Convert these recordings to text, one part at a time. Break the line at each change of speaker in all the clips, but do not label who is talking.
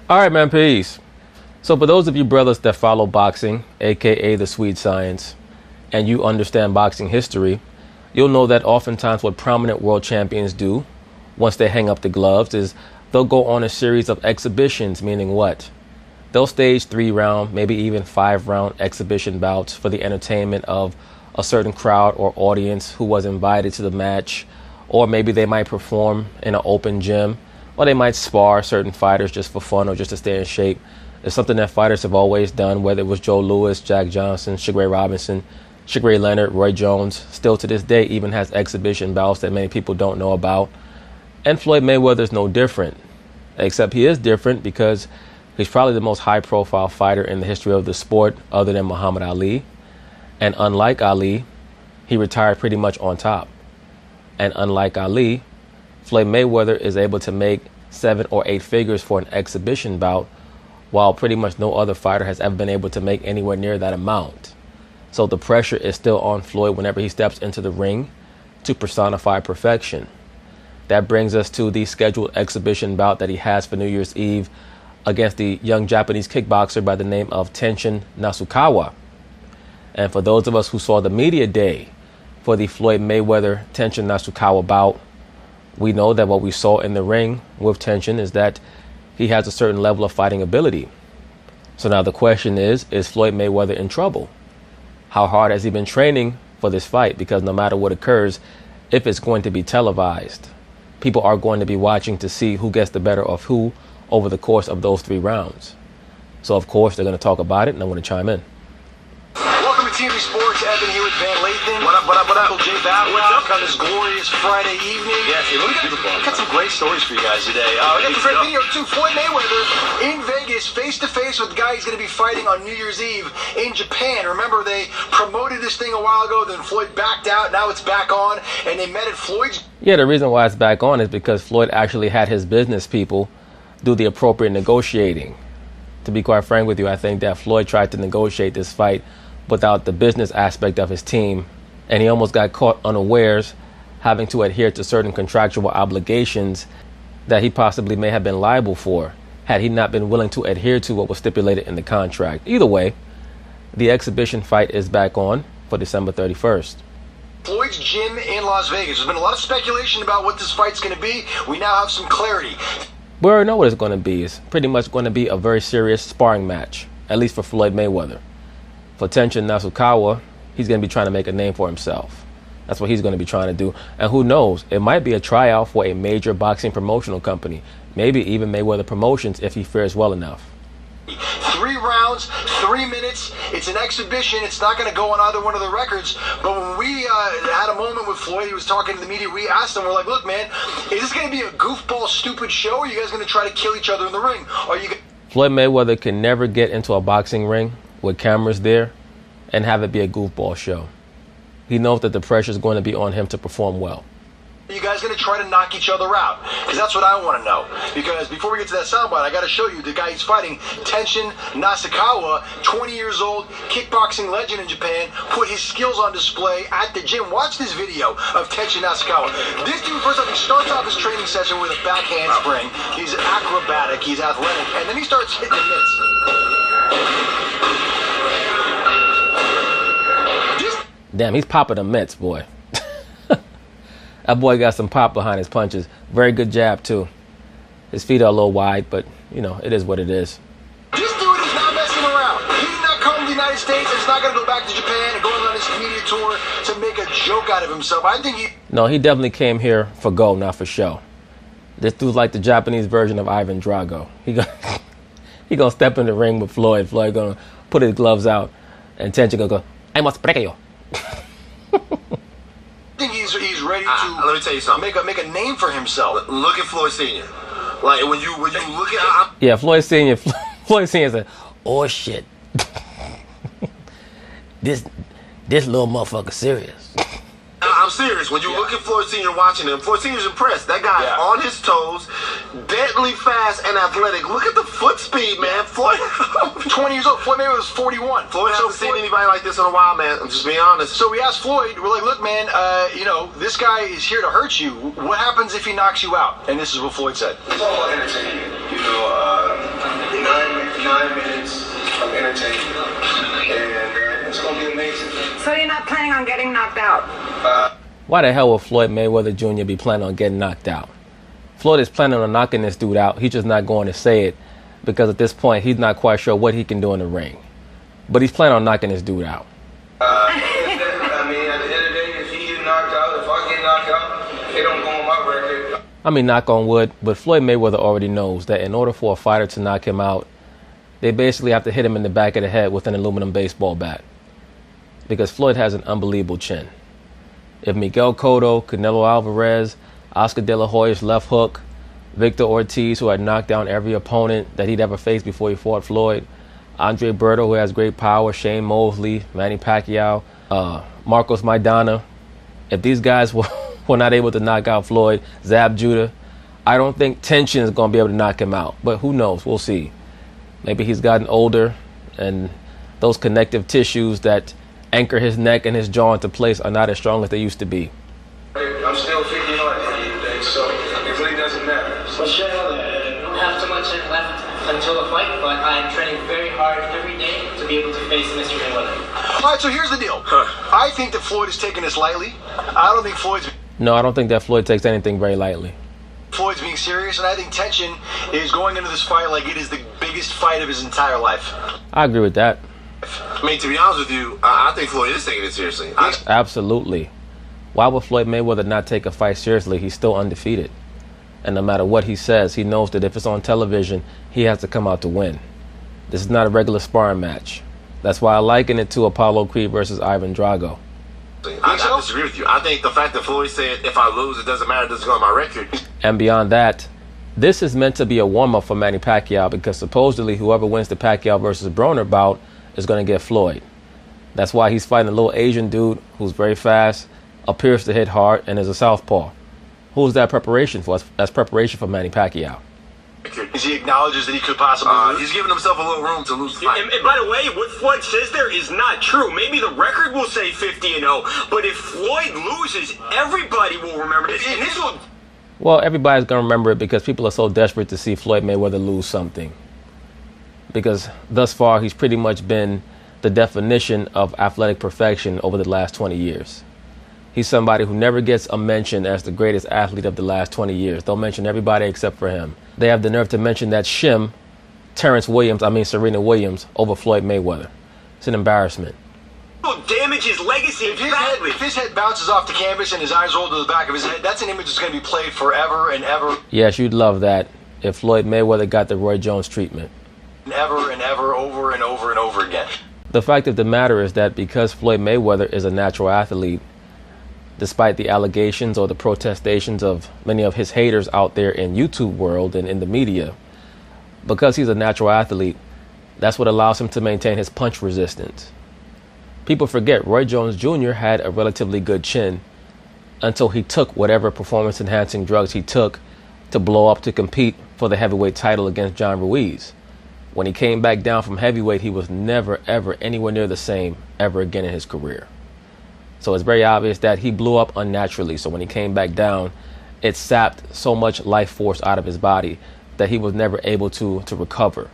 All right, man, peace. So for those of you brothers that follow boxing, aka the sweet science, and you understand boxing history, you'll know that oftentimes what prominent world champions do once they hang up the gloves is they'll go on a series of exhibitions, meaning what? They'll stage 3-round, maybe even 5-round exhibition bouts for the entertainment of a certain crowd or audience who was invited to the match, or maybe they might perform in an open gym, or they might spar certain fighters just for fun or just to stay in shape. It's something that fighters have always done, whether it was Joe Louis, Jack Johnson, Sugar Ray Robinson, Sugar Ray Leonard, Roy Jones, still to this day even has exhibition bouts that many people don't know about. And Floyd Mayweather is no different, except he is different because he's probably the most high-profile fighter in the history of the sport other than Muhammad Ali. And unlike Ali, he retired pretty much on top. And unlike Ali, Floyd Mayweather is able to make 7 or 8 figures for an exhibition bout, while pretty much no other fighter has ever been able to make anywhere near that amount. So the pressure is still on Floyd whenever he steps into the ring to personify perfection. That brings us to the scheduled exhibition bout that he has for New Year's Eve against the young Japanese kickboxer by the name of Tenshin Nasukawa. And for those of us who saw the media day for the Floyd Mayweather Tenshin Nasukawa bout, we know that what we saw in the ring with Tenshin is that he has a certain level of fighting ability. So now the question is Floyd Mayweather in trouble? How hard has he been training for this fight? Because no matter what occurs, if it's going to be televised, people are going to be watching to see who gets the better of who over the course of those 3 rounds. So of course they're going to talk about it, and I'm going to chime in.
Welcome to TV Sports. Evan here with Van Lathan. What up, Uncle Jay Babcock on this glorious Friday evening.
Yes, it looks beautiful.
We got some great stories for you guys today. We got a great video too. Floyd Mayweather in Vegas, face-to-face with the guy he's going to be fighting on New Year's Eve in Japan. Remember, they promoted this thing a while ago, then Floyd backed out. Now it's back on, and they met at Floyd's.
Yeah, the reason why it's back on is because Floyd actually had his business people do the appropriate negotiating. To be quite frank with you, I think that Floyd tried to negotiate this fight without the business aspect of his team, and he almost got caught unawares having to adhere to certain contractual obligations that he possibly may have been liable for had he not been willing to adhere to what was stipulated in the contract. Either way, the exhibition fight is back on for December 31st.
Floyd's gym in Las Vegas. There's been a lot of speculation about what this fight's going to be. We now have some clarity.
We already know what it's going to be. It's pretty much going to be a very serious sparring match, at least for Floyd Mayweather. For Tenshin Nasukawa, he's going to be trying to make a name for himself. That's what he's going to be trying to do. And who knows, it might be a tryout for a major boxing promotional company, maybe even Mayweather Promotions if he fares well enough.
3 rounds, 3 minutes. It's an exhibition. It's not going to go on either one of the records. But when we had a moment with Floyd, he was talking to the media. We asked him, we're like, look, man, is this going to be a goofball, stupid show? Or are you guys going to try to kill each other in the ring?
Floyd Mayweather can never get into a boxing ring with cameras there and have it be a goofball show. He knows that the pressure is going to be on him to perform well.
Are you guys going to try to knock each other out? Because that's what I want to know. Because before we get to that soundbite, I got to show you the guy he's fighting, Tenshin Nasukawa, 20 years old, kickboxing legend in Japan, put his skills on display at the gym. Watch this video of Tenshin Nasukawa. This dude, first off, he starts off his training session with a back handspring. He's acrobatic, he's athletic, and then he starts hitting the mitts.
Damn, he's popping the mitts, boy. That boy got some pop behind his punches. Very good jab, too. His feet are a little wide, but, you know, it is what it is.
This dude is not messing around. He did not come to the United States. He's not going to go back to Japan and go on this media tour to make a joke out of himself. I think he...
No, he definitely came here for go, not for show. This dude's like the Japanese version of Ivan Drago. He gonna step in the ring with Floyd. Floyd gonna put his gloves out, and Tenshin gonna go, I must break you.
I think he's ready to
let me tell you something.
Make a name for himself.
Look at Floyd Sr. Like when you look at
yeah, Floyd Sr. Floyd Sr. said, "Oh shit, this little motherfucker serious."
I'm serious. When you look at Floyd Sr. watching him, Floyd Sr.'s impressed. That guy's on his toes, deadly fast and athletic. Look at the foot speed, man. Floyd,
20 years old. Floyd Mayweather was 41.
Floyd hasn't seen anybody like this in a while, man. I'm just being honest.
So we asked Floyd, we're like, look, man, you know, this guy is here to hurt you. What happens if he knocks you out? And this is what Floyd said.
It's all about entertainment. You know, getting knocked out?
Why the hell would Floyd Mayweather Jr. be planning on getting knocked out? Floyd is planning on knocking this dude out. He's just not going to say it because at this point he's not quite sure what he can do in the ring. But he's planning on knocking this dude out.
I mean, at the end of the day, if he get knocked out, if I get knocked out, it don't go on my record.
I mean, knock on wood, but Floyd Mayweather already knows that in order for a fighter to knock him out, they basically have to hit him in the back of the head with an aluminum baseball bat. Because Floyd has an unbelievable chin. If Miguel Cotto, Canelo Alvarez, Oscar De La Hoya's left hook, Victor Ortiz, who had knocked down every opponent that he'd ever faced before he fought Floyd, Andre Berto, who has great power, Shane Mosley, Manny Pacquiao, Marcos Maidana, if these guys were not able to knock out Floyd, Zab Judah, I don't think tension is going to be able to knock him out. But who knows? We'll see. Maybe he's gotten older and those connective tissues that anchor his neck and his jaw into place are not as strong as they used to be.
I'm still figuring out everything, so it really doesn't matter.
So sure, I don't have too much left until the fight, but I'm training very hard every day to be able to face Mr. Mayweather.
All right, so here's the deal. I think that Floyd is taking this lightly. I don't think
No, I don't think that Floyd takes anything very lightly.
Floyd's being serious, and I think tension is going into this fight like it is the biggest fight of his entire life.
I agree with that.
I mean, to be honest with you, I think Floyd is taking it seriously.
Absolutely. Why would Floyd Mayweather not take a fight seriously? He's still undefeated. And no matter what he says, he knows that if it's on television, he has to come out to win. This is not a regular sparring match. That's why I liken it to Apollo Creed versus Ivan Drago.
I disagree with you. I think the fact that Floyd said, if I lose, it doesn't matter, it doesn't go on my record.
And beyond that, this is meant to be a warm-up for Manny Pacquiao because supposedly whoever wins the Pacquiao versus Broner bout is going to get Floyd. That's why he's fighting a little Asian dude who's very fast, appears to hit hard, and is a southpaw. Who's that preparation for? That's preparation for Manny Pacquiao.
He acknowledges that he could possibly lose.
He's giving himself a little room to lose the fight.
And by the way, what Floyd says there is not true. Maybe the record will say 50-0, but if Floyd loses, everybody will remember this. And this will...
Well, everybody's going to remember it because people are so desperate to see Floyd Mayweather lose something. Because thus far, he's pretty much been the definition of athletic perfection over the last 20 years. He's somebody who never gets a mention as the greatest athlete of the last 20 years. They'll mention everybody except for him. They have the nerve to mention that Serena Williams, over Floyd Mayweather. It's an embarrassment.
Will damage his legacy.
If his head bounces off the canvas and his eyes roll to the back of his head, that's an image that's going to be played forever and ever.
Yes, you'd love that if Floyd Mayweather got the Roy Jones treatment.
Ever and ever, over and over and over again.
The fact of the matter is that because Floyd Mayweather is a natural athlete, despite the allegations or the protestations of many of his haters out there in YouTube world and in the media, because he's a natural athlete, that's what allows him to maintain his punch resistance. People forget Roy Jones Jr. had a relatively good chin until he took whatever performance-enhancing drugs he took to blow up to compete for the heavyweight title against John Ruiz. When he came back down from heavyweight, he was never, ever anywhere near the same ever again in his career. So it's very obvious that he blew up unnaturally. So when he came back down, it sapped so much life force out of his body that he was never able to recover.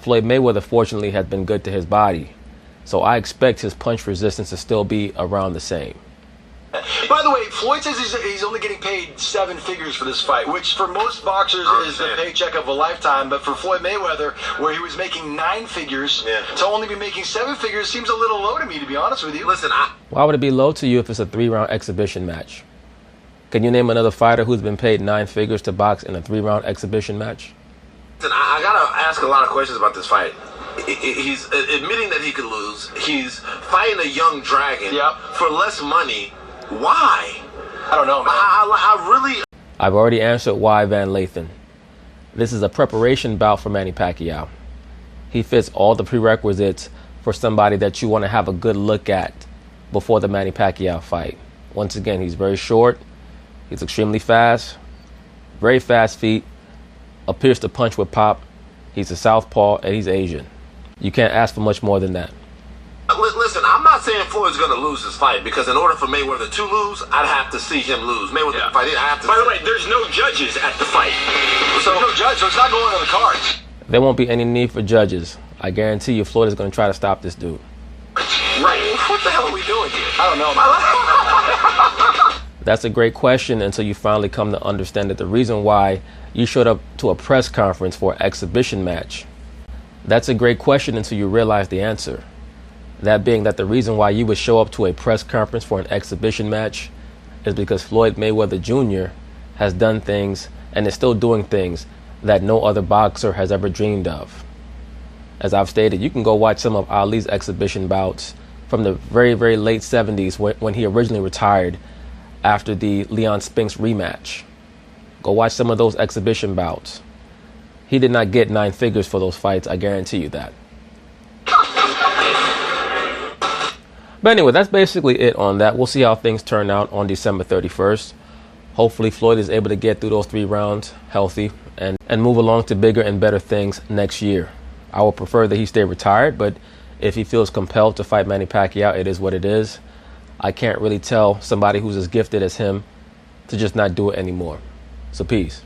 Floyd Mayweather, fortunately, has been good to his body. So I expect his punch resistance to still be around the same.
By the way, Floyd says he's only getting paid 7 figures for this fight, which for most boxers is the paycheck of a lifetime. But for Floyd Mayweather, where he was making 9 figures, to only be making 7 figures seems a little low to me, to be honest with you.
Listen,
why would it be low to you if it's a 3-round exhibition match? Can you name another fighter who's been paid 9 figures to box in a 3-round exhibition match?
listen, I gotta ask a lot of questions about this fight. He's admitting that he could lose. He's fighting a young dragon for less money. Why?
I don't know, man.
I really...
I've already answered why, Van Lathan. This is a preparation bout for Manny Pacquiao. He fits all the prerequisites for somebody that you want to have a good look at before the Manny Pacquiao fight. Once again, he's very short. He's extremely fast. Very fast feet. Appears to punch with pop. He's a southpaw and he's Asian. You can't ask for much more than that.
Listen, I'm not saying Floyd's going to lose this fight, because in order for Mayweather to lose, I'd have to see him lose. Mayweather fight, I have to.
By the way, there's no judges at the fight.
So there's no judge, so it's not going on the cards.
There won't be any need for judges. I guarantee you Floyd is going to try to stop this dude.
Right. What the hell are we doing here?
I don't know, man.
That's a great question until you finally come to understand that the reason why you showed up to a press conference for an exhibition match. That's a great question until you realize the answer. That being that the reason why you would show up to a press conference for an exhibition match is because Floyd Mayweather Jr. has done things and is still doing things that no other boxer has ever dreamed of. As I've stated, you can go watch some of Ali's exhibition bouts from the very, very late 70s when he originally retired after the Leon Spinks rematch. Go watch some of those exhibition bouts. He did not get 9 figures for those fights, I guarantee you that. But anyway, that's basically it on that. We'll see how things turn out on December 31st. Hopefully Floyd is able to get through those 3 rounds healthy and move along to bigger and better things next year. I would prefer that he stay retired, but if he feels compelled to fight Manny Pacquiao, it is what it is. I can't really tell somebody who's as gifted as him to just not do it anymore. So peace.